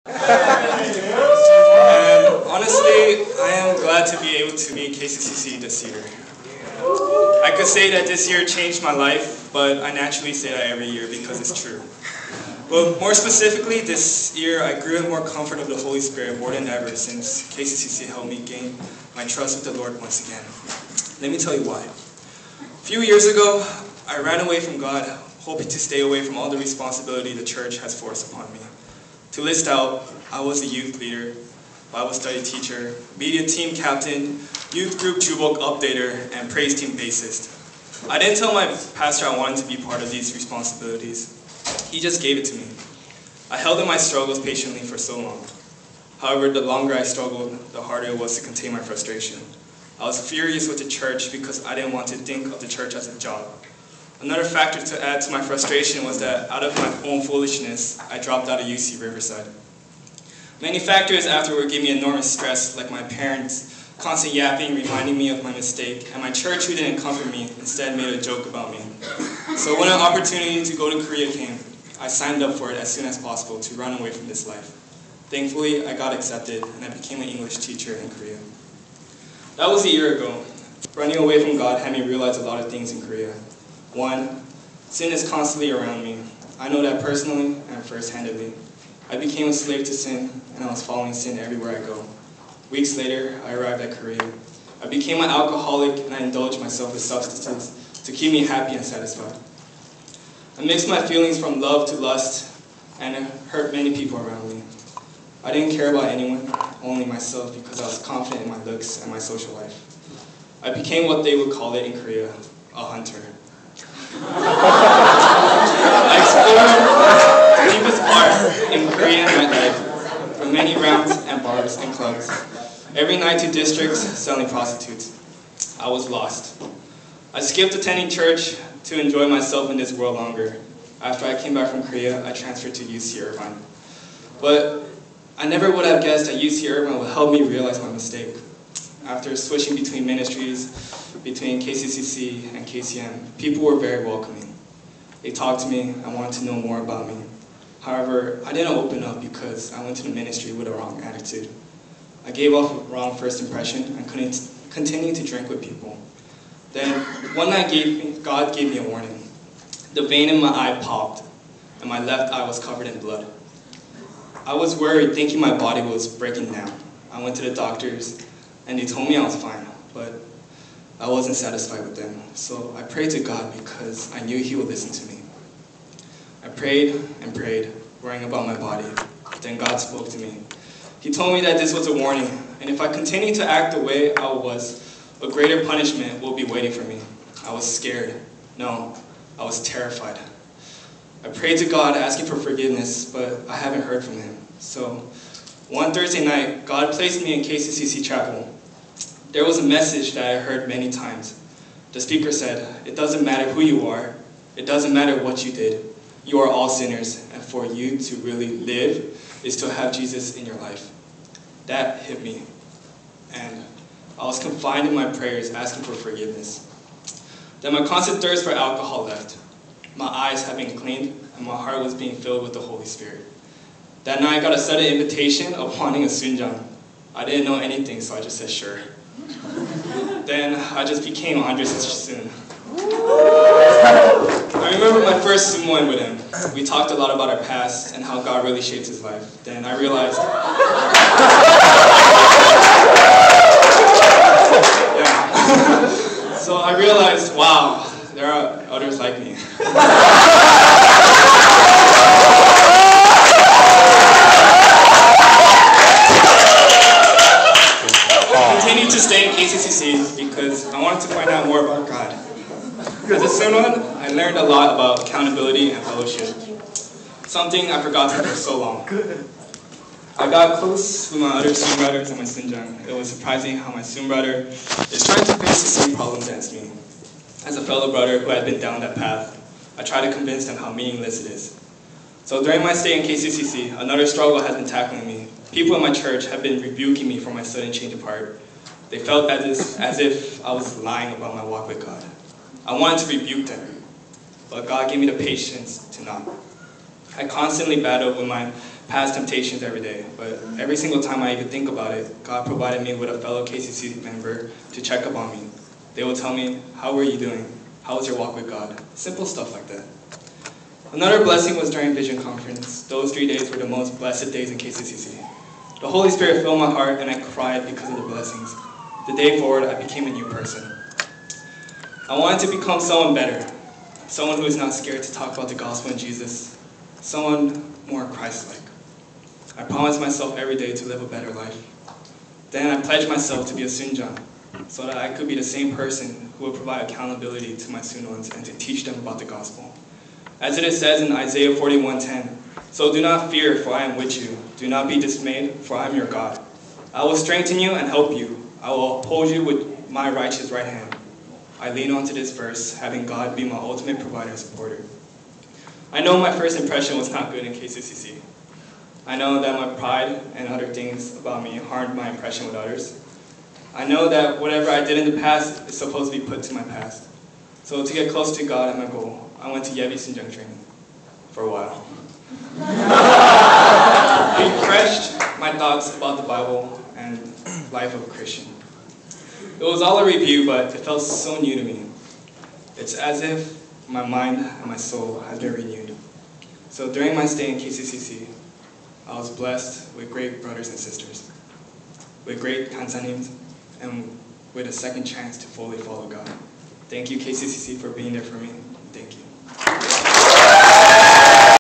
And honestly, I am glad to be able to meet KCCC this year. I could say that this year changed my life, but I naturally say that every year because it's true. But more specifically, this year I grew in more comfort of the Holy Spirit more than ever since KCCC helped me gain my trust with the Lord once again. Let me tell you why. A few years ago, I ran away from God, hoping to stay away from all the responsibility the church has forced upon me. To list out, I was a youth leader, Bible study teacher, media team captain, youth group Jubok updater, and praise team bassist. I didn't tell my pastor I wanted to be part of these responsibilities. He just gave it to me. I held in my struggles patiently for so long. However, the longer I struggled, the harder it was to contain my frustration. I was furious with the church because I didn't want to think of the church as a job. Another factor to add to my frustration was that out of my own foolishness, I dropped out of UC Riverside. Many factors afterward gave me enormous stress, like my parents constant yapping, reminding me of my mistake, and my church who didn't comfort me instead made a joke about me. So when an opportunity to go to Korea came, I signed up for it as soon as possible to run away from this life. Thankfully, I got accepted and I became an English teacher in Korea. That was a year ago. Running away from God had me realize a lot of things in Korea. One, sin is constantly around me. I know that personally and first-handedly. I became a slave to sin and I was following sin everywhere I go. Weeks later, I arrived at Korea. I became an alcoholic and I indulged myself with substances to keep me happy and satisfied. I mixed my feelings from love to lust and it hurt many people around me. I didn't care about anyone, only myself, because I was confident in my looks and my social life. I became what they would call it in Korea, a hunter. I explored the deepest parts in Korean nightlife, from many rounds and bars and clubs. Every night to districts selling prostitutes. I was lost. I skipped attending church to enjoy myself in this world longer. After I came back from Korea, I transferred to UC Irvine. But I never would have guessed that UC Irvine would help me realize my mistake. After switching between ministries, between KCCC and KCM, people were very welcoming. They talked to me and wanted to know more about me. However, I didn't open up because I went to the ministry with a wrong attitude. I gave off a wrong first impression and couldn't continue to drink with people. Then, one night God gave me a warning. The vein in my eye popped, and my left eye was covered in blood. I was worried, thinking my body was breaking down. I went to the doctors, and they told me I was fine, but I wasn't satisfied with them. So I prayed to God because I knew He would listen to me. I prayed and prayed, worrying about my body. Then God spoke to me. He told me that this was a warning, and if I continued to act the way I was, a greater punishment will be waiting for me. I was scared. No, I was terrified. I prayed to God asking for forgiveness, but I haven't heard from Him. So, one Thursday night, God placed me in KCCC Chapel. There was a message that I heard many times. The speaker said, "It doesn't matter who you are. It doesn't matter what you did. You are all sinners, and for you to really live is to have Jesus in your life." That hit me, and I was confined in my prayers asking for forgiveness. Then my constant thirst for alcohol left. My eyes had been cleaned, and my heart was being filled with the Holy Spirit. That night I got a sudden invitation of wanting a sunjang. I didn't know anything, so I just said sure. Then I just became 100 soon. I remember my first sumoing with him. We talked a lot about our past and how God really shaped his life. Then I realized, so I realized, wow, there are others like me. I continued to stay in KCCC because I wanted to find out more about God. As a Sunwon, I learned a lot about accountability and fellowship, something I forgot for so long. I got close with my other Soon brothers and my Sunjang. It was surprising how my Soon brother is trying to face the same problems as me. As a fellow brother who had been down that path, I tried to convince them how meaningless it is. So during my stay in KCCC, another struggle has been tackling me. People in my church have been rebuking me for my sudden change of heart. They felt as if I was lying about my walk with God. I wanted to rebuke them, but God gave me the patience to not. I constantly battled with my past temptations every day, but every single time I even think about it, God provided me with a fellow KCC member to check up on me. They will tell me, how are you doing? How was your walk with God? Simple stuff like that. Another blessing was during Vision Conference. Those 3 days were the most blessed days in KCCC. The Holy Spirit filled my heart and I cried because of the blessings. The day forward, I became a new person. I wanted to become someone better, someone who is not scared to talk about the gospel and Jesus, someone more Christ-like. I promised myself every day to live a better life. Then I pledged myself to be a Sunjan, so that I could be the same person who will provide accountability to my Sunoans and to teach them about the gospel. As it says in Isaiah 41:10, so do not fear, for I am with you. Do not be dismayed, for I am your God. I will strengthen you and help you. I will uphold you with my righteous right hand. I lean onto this verse, having God be my ultimate provider and supporter. I know my first impression was not good in KCCC. I know that my pride and other things about me harmed my impression with others. I know that whatever I did in the past is supposed to be put to my past. So to get close to God and my goal, I went to YBSJ training for a while. It refreshed my thoughts about the Bible and life of a Christian. It was all a review, but it felt so new to me. It's as if my mind and my soul had been renewed. So during my stay in KCCC, I was blessed with great brothers and sisters, with great kansanim, and with a second chance to fully follow God. Thank you, KCCC, for being there for me. Thank you.